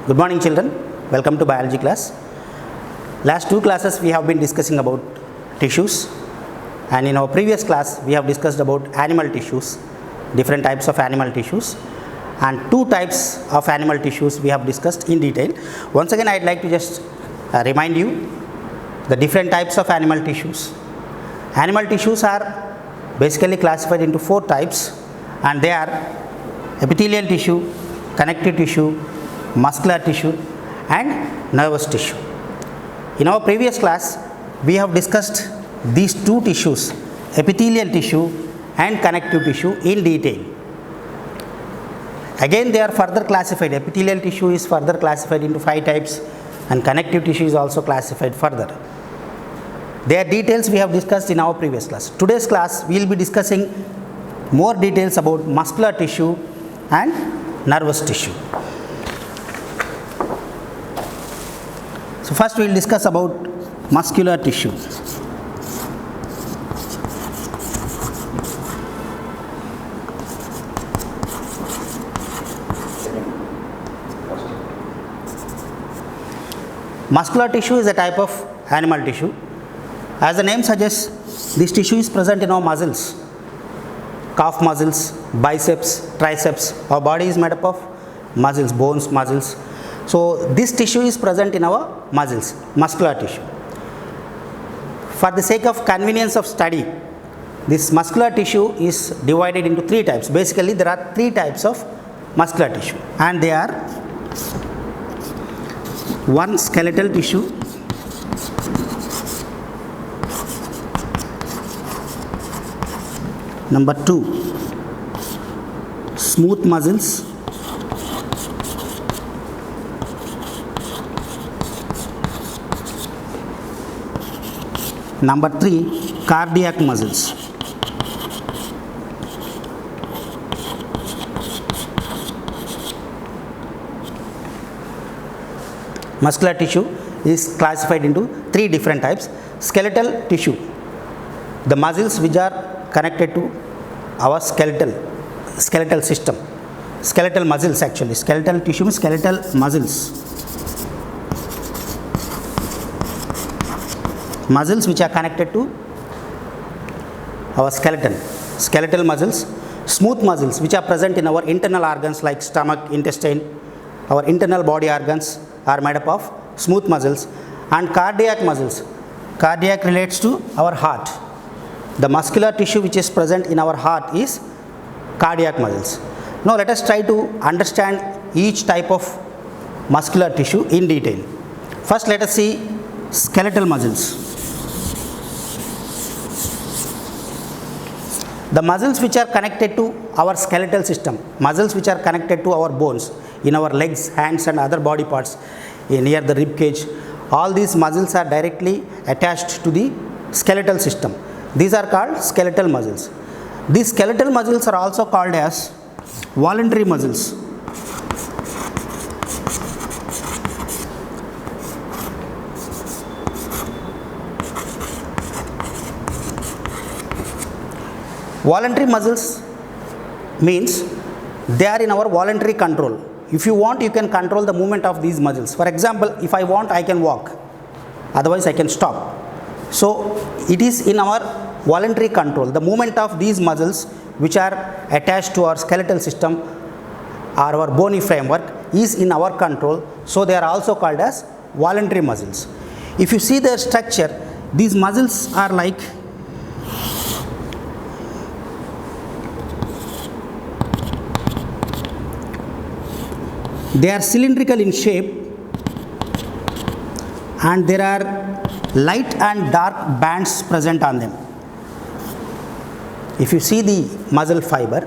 Good morning children, welcome to biology class. Last two classes we have been discussing about tissues, and in our previous class we have discussed about animal tissues, different types of animal tissues, and two types of animal tissues we have discussed in detail. Once again I would like to just remind you the different types of animal tissues. Animal tissues are basically classified into four types, and they are epithelial tissue, connective tissue, muscular tissue and nervous tissue. In our previous class we have discussed these two tissues, epithelial tissue and connective tissue, in detail. Again they are further classified. Epithelial tissue is further classified into five types and connective tissue is also classified further. Their details we have discussed in our previous class. Today's class we will be discussing more details about muscular tissue and nervous tissue. So first we will discuss about muscular tissue. Muscular tissue is a type of animal tissue. As the name suggests, this tissue is present in our muscles, calf muscles, biceps, triceps. Our body is made up of muscles, bones, muscles. So this tissue is present in our muscles, muscular tissue. For the sake of convenience of study, this muscular tissue is divided into three types. Basically there are three types of muscular tissue, and they are: one, skeletal tissue; number two, smooth muscles; number three, cardiac muscles. Muscular tissue is classified into three different types. Skeletal tissue, the muscles which are connected to our skeletal system, skeletal muscles actually. Skeletal tissue means skeletal muscles. Muscles which are connected to our skeletal muscles. Smooth muscles which are present in our internal organs like stomach, intestine. Our internal body organs are made up of smooth muscles. And cardiac muscles. Cardiac relates to our heart. The muscular tissue which is present in our heart is cardiac muscles. Now let us try to understand each type of muscular tissue in detail. First let us see skeletal muscles. The muscles which are connected to our skeletal system, muscles which are connected to our bones, in our legs, hands and other body parts, near the rib cage, all these muscles are directly attached to the skeletal system. These are called skeletal muscles. These skeletal muscles are also called as voluntary muscles. Voluntary muscles means they are in our voluntary control. If you want, you can control the movement of these muscles. For example, if I want, I can walk, otherwise I can stop. So it is in our voluntary control. The movement of these muscles which are attached to our skeletal system or our bony framework is in our control. So they are also called as voluntary muscles. If you see their structure, these muscles are like they are cylindrical in shape, and there are light and dark bands present on them. If you see the muscle fiber,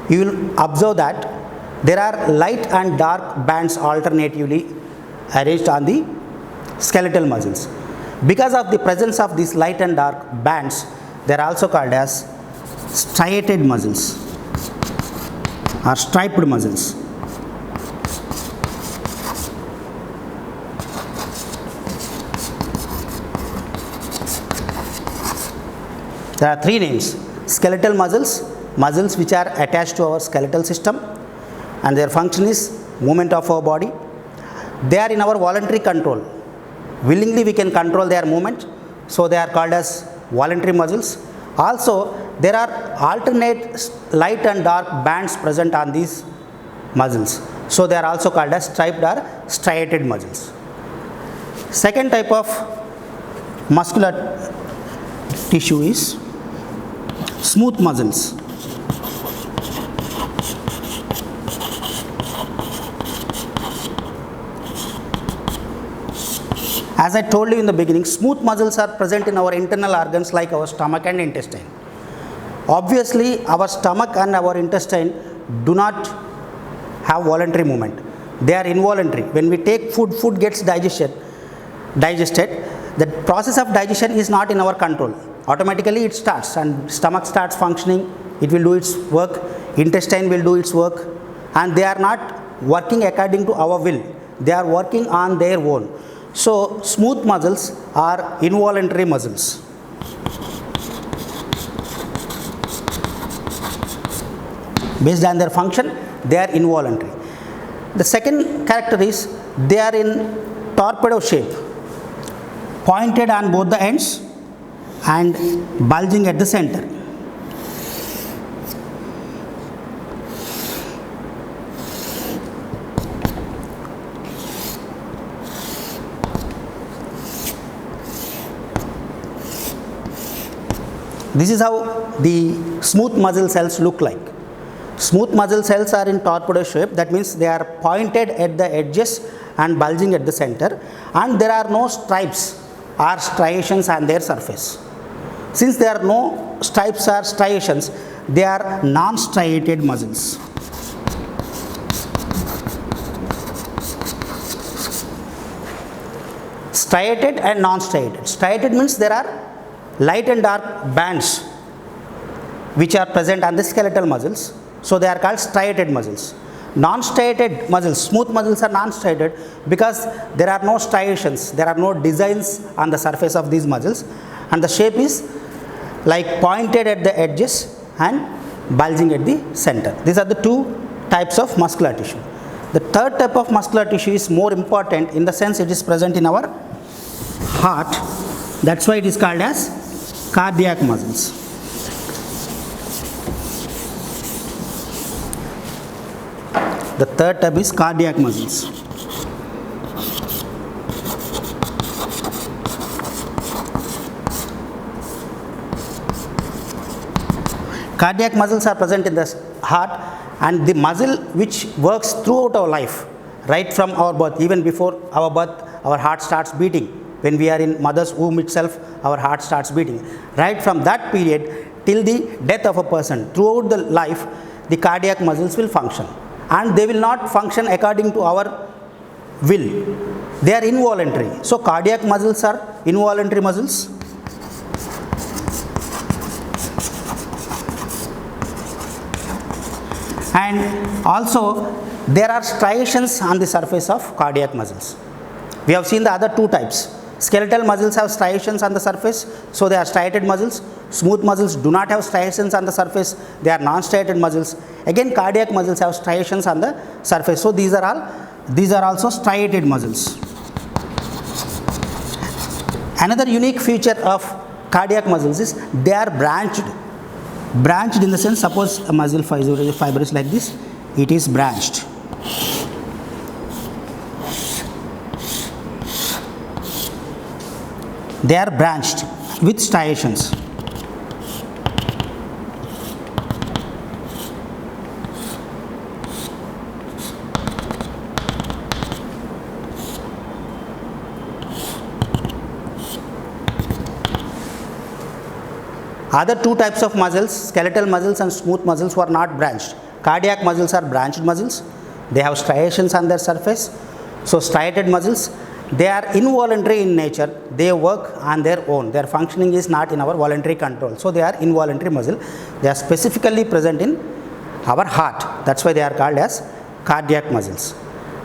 you will observe that there are light and dark bands alternatively arranged on the skeletal muscles. Because of the presence of these light and dark bands, they are also called as striated muscles or striped muscles. There are three names: skeletal muscles, muscles which are attached to our skeletal system and their function is movement of our body. they are in our voluntary control. Willingly we can control their movement, so they are called as voluntary muscles. Also, there are alternate light and dark bands present on these muscles, so they are also called as striped or striated muscles. Second type of muscular tissue is smooth muscles. As I told you in the beginning, smooth muscles are present in our internal organs like our stomach and intestine. Obviously, our stomach and our intestine do not have voluntary movement. They are involuntary. When we take food, food gets digested. The process of digestion is not in our control. Automatically it starts, and stomach starts functioning. It will do its work. Intestine will do its work, and they are not working according to our will. They are working on their own. So, smooth muscles are involuntary muscles. Based on their function, they are involuntary. The second character is they are in torpedo shape, pointed on both the ends and bulging at the center. This is how the smooth muscle cells look like. Smooth muscle cells are in torpedo shape, that means they are pointed at the edges and bulging at the center, and there are no stripes or striations on their surface. Since there are no stripes or striations, they are non-striated muscles. Striated and non-striated. Striated means there are light and dark bands which are present on the skeletal muscles, so they are called striated muscles. Non-striated muscles, smooth muscles are non-striated because there are no striations, there are no designs on the surface of these muscles, and the shape is like pointed at the edges and bulging at the center. These are the two types of muscular tissue. The third type of muscular tissue is more important in the sense it is present in our heart. That's why it is called as cardiac muscles. The third type is cardiac muscles. Cardiac muscles are present in the heart, and the muscle which works throughout our life, right from our birth. Even before our birth, our heart starts beating. When we are in mother's womb itself, our heart starts beating. Right from that period till the death of a person, throughout the life, the cardiac muscles will function. And they will not function according to our will. They are involuntary. So, cardiac muscles are involuntary muscles. And also, there are striations on the surface of cardiac muscles. We have seen the other two types. Skeletal muscles have striations on the surface, so they are striated muscles. Smooth muscles do not have striations on the surface, they are non-striated muscles. Again, cardiac muscles have striations on the surface, so these are also striated muscles. Another unique feature of cardiac muscles is they are branched. Branched in the sense, suppose a muscle fiber is like this, it is branched. They are branched with striations. Other two types of muscles, skeletal muscles and smooth muscles, were not branched. Cardiac muscles are branched muscles. They have striations on their surface. So, striated muscles, they are involuntary in nature. They work on their own. Their functioning is not in our voluntary control. So, they are involuntary muscle. They are specifically present in our heart. That's why they are called as cardiac muscles.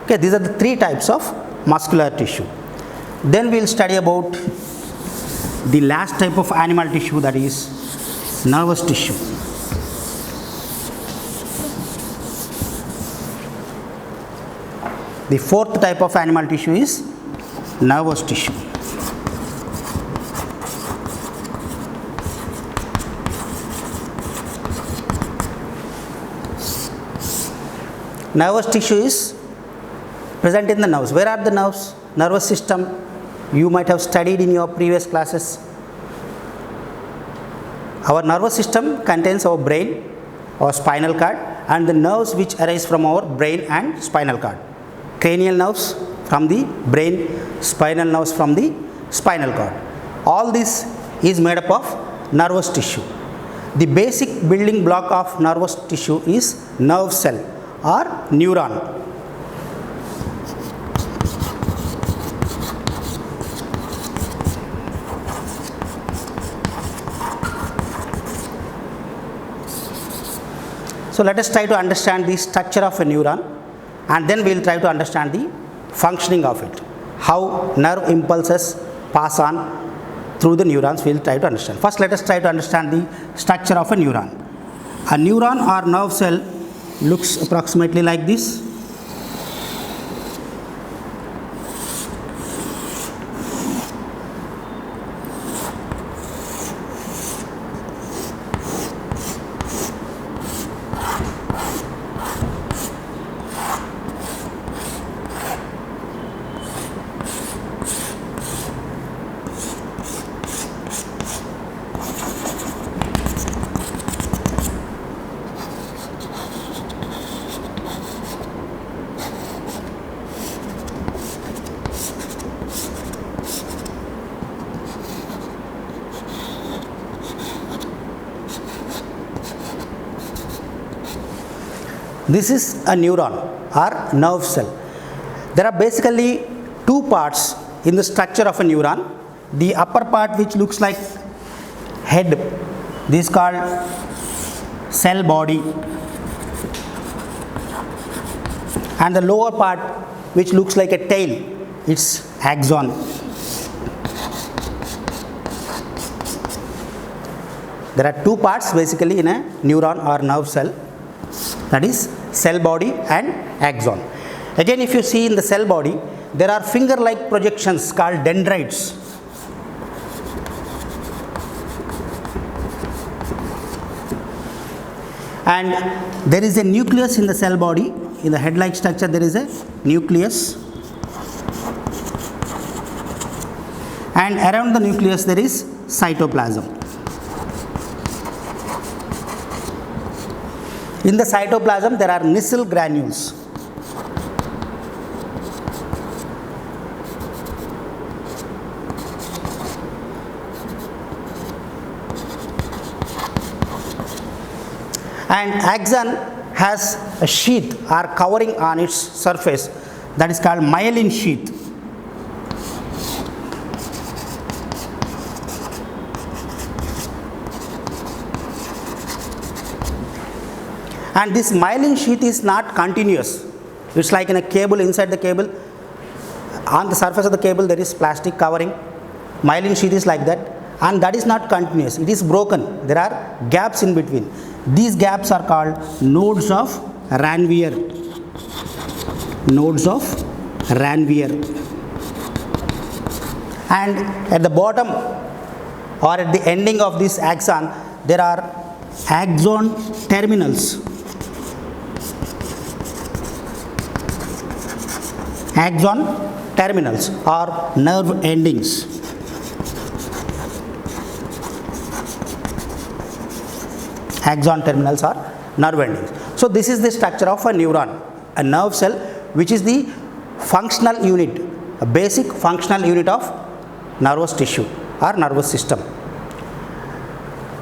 Okay, these are the three types of muscular tissue. Then we will study about the last type of animal tissue, that is nervous tissue. The fourth type of animal tissue is nervous tissue. Nervous tissue is present in the nerves. Where are the nerves? Nervous system. You might have studied in your previous classes. Our nervous system contains our brain, our spinal cord, and the nerves which arise from our brain and spinal cord. Cranial nerves from the brain, spinal nerves from the spinal cord. All this is made up of nervous tissue. The basic building block of nervous tissue is nerve cell or neuron. So let us try to understand the structure of a neuron, and then we will try to understand the functioning of it. How nerve impulses pass on through the neurons, we will try to understand. First, let us try to understand the structure of a neuron. A neuron or nerve cell looks approximately like this. This is a neuron or nerve cell. There are basically two parts in the structure of a neuron. The upper part, which looks like head, this is called cell body, and the lower part, which looks like a tail, it's axon. There are two parts basically in a neuron or nerve cell, that is cell body and axon. Again, if you see in the cell body, there are finger-like projections called dendrites. And there is a nucleus in the cell body. In the head-like structure, there is a nucleus. And around the nucleus, there is cytoplasm. In the cytoplasm, there are Nissl granules. And axon has a sheath or covering on its surface that is called myelin sheath. And this myelin sheath is not continuous. It's like in a cable. Inside the cable, on the surface of the cable, there is plastic covering. Myelin sheath is like that, and that is not continuous. It is broken. There are gaps in between. These gaps are called nodes of Ranvier. Nodes of Ranvier. And at the bottom or at the ending of this axon, there are axon terminals. Axon terminals or nerve endings. Axon terminals or nerve endings. So this is the structure of a neuron, a nerve cell, which is the functional unit, a basic functional unit of nervous tissue or nervous system.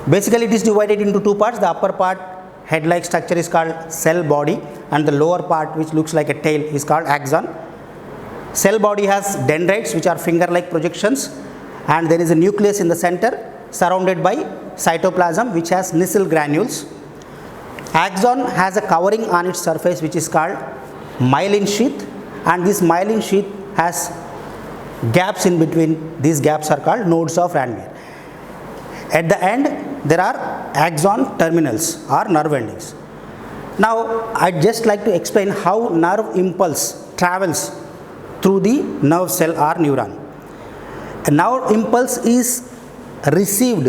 Basically, it is divided into two parts. The upper part, head-like structure, is called cell body, and the lower part, which looks like a tail, is called axon. Cell body has dendrites, which are finger-like projections, and there is a nucleus in the center surrounded by cytoplasm, which has Nissl granules. Axon has a covering on its surface, which is called myelin sheath, and this myelin sheath has gaps in between. These gaps are called nodes of Ranvier. At the end, there are axon terminals or nerve endings. Now, I'd just like to explain how nerve impulse travels through the nerve cell or neuron. A nerve impulse is received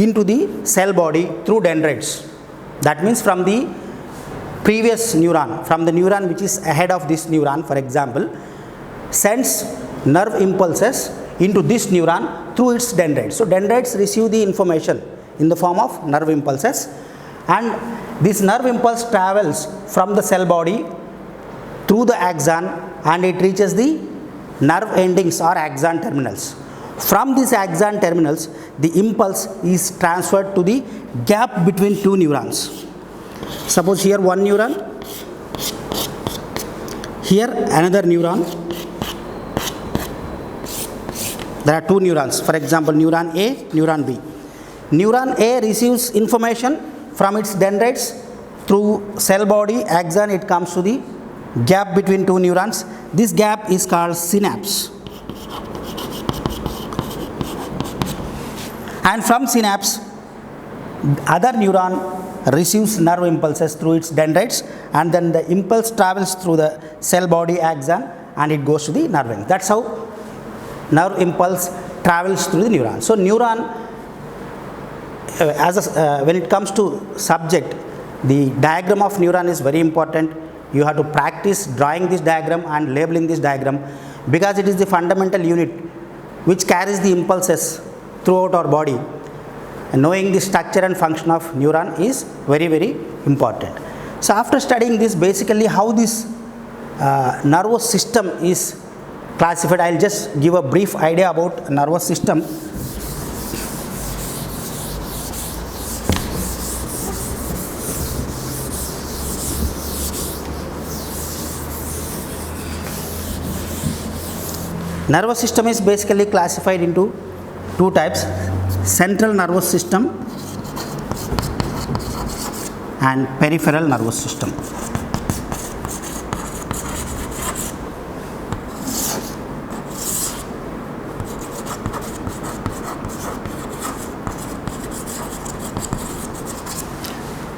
into the cell body through dendrites. That means from the previous neuron, from the neuron which is ahead of this neuron, for example, sends nerve impulses into this neuron through its dendrites. So dendrites receive the information in the form of nerve impulses, and this nerve impulse travels from the cell body through the axon and it reaches the nerve endings or axon terminals. From these axon terminals, the impulse is transferred to the gap between two neurons. Suppose here one neuron, here another neuron. There are two neurons, for example, neuron A, neuron B. Neuron A receives information from its dendrites through cell body, axon, it comes to the gap between two neurons. This gap is called synapse. And from synapse, other neuron receives nerve impulses through its dendrites, and then the impulse travels through the cell body, axon, and it goes to the nerve end. That's how nerve impulse travels through the neuron. So neuron, when it comes to subject, the diagram of neuron is very important. You have to practice drawing this diagram and labeling this diagram, because it is the fundamental unit which carries the impulses throughout our body. And knowing the structure and function of neuron is very, very important. So after studying this, basically how this nervous system is classified, I will just give a brief idea about nervous system. Nervous system is basically classified into two types: central nervous system and peripheral nervous system.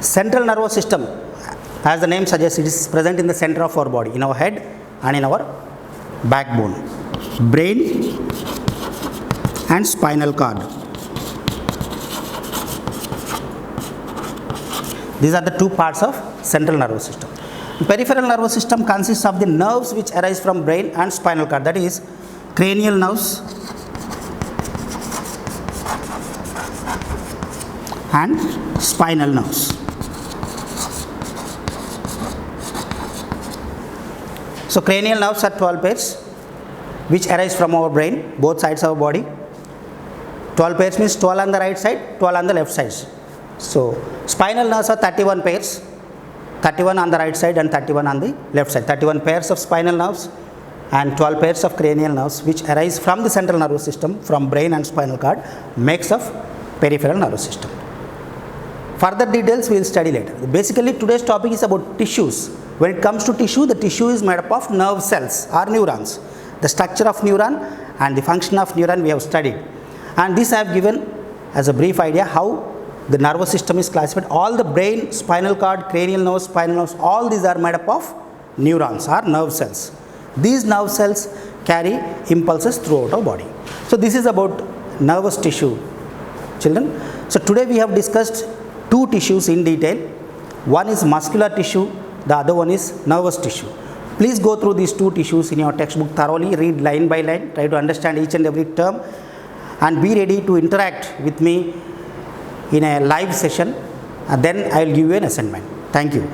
Central nervous system, as the name suggests, it is present in the center of our body, in our head and in our backbone, brain and spinal cord. These are the two parts of central nervous system. Peripheral nervous system consists of the nerves which arise from brain and spinal cord, that is cranial nerves and spinal nerves. So cranial nerves are 12 pairs which arise from our brain, both sides of our body. 12 pairs means 12 on the right side, 12 on the left side. So spinal nerves are 31 pairs, 31 on the right side and 31 on the left side. 31 pairs of spinal nerves and 12 pairs of cranial nerves which arise from the central nervous system, from brain and spinal cord, makes of peripheral nervous system. Further details we will study later. Basically today's topic is about tissues. When it comes to tissue, the tissue is made up of nerve cells or neurons. The structure of neuron and the function of neuron we have studied. And this I have given as a brief idea how the nervous system is classified. All the brain, spinal cord, cranial nerves, spinal nerves, all these are made up of neurons or nerve cells. These nerve cells carry impulses throughout our body. So this is about nervous tissue, children. So today we have discussed two tissues in detail. One is muscular tissue, the other one is nervous tissue. Please go through these two tissues in your textbook thoroughly, read line by line, try to understand each and every term, and be ready to interact with me in a live session. Then I will give you an assignment. Thank you.